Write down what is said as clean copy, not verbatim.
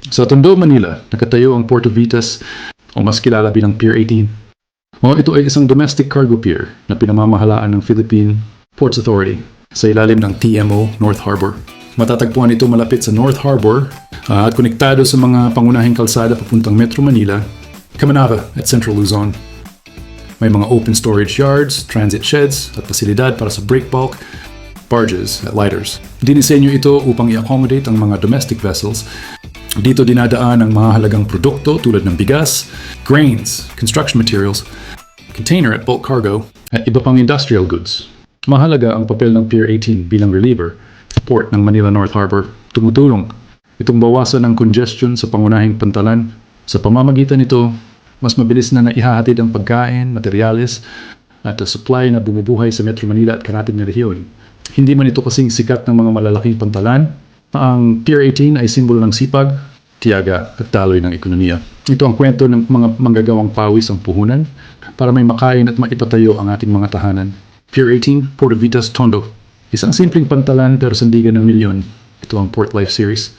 Sa Tondo, Manila, nakatayo ang Port of Vitas o mas kilala bilang Pier 18. Ito ay isang domestic cargo pier na pinamamahalaan ng Philippine Ports Authority sa ilalim ng TMO North Harbor. Matatagpuan ito malapit sa North Harbor at konektado sa mga pangunahing kalsada papuntang Metro Manila, Camanava at Central Luzon. May mga open storage yards, transit sheds at pasilidad para sa break bulk, barges at lighters. Dinisenyo ito upang i-accommodate ang mga domestic vessels. Dito dinadaan ang mahalagang produkto tulad ng bigas, grains, construction materials, container at bulk cargo, at iba pang industrial goods. Mahalaga ang papel ng Pier 18 bilang reliever sa port ng Manila North Harbor. Tumutulong itong bawasan ang congestion sa pangunahing pantalan. Sa pamamagitan nito, mas mabilis na naihahatid ang pagkain, materyales, at supply na bumubuhay sa Metro Manila at karatig na rehiyon. Hindi man ito kasing sikat ng mga malalaking pantalan, ang Pier 18 ay simbolo ng sipag, tiyaga at daloy ng ekonomiya. Ito ang kwento ng mga manggagawang pawis ang puhunan para may makain at maipatayo ang ating mga tahanan. Pier 18, Port of Vitas, Tondo. Isang simpleng pantalan pero sandigan ng milyon. Ito ang Port Life Series.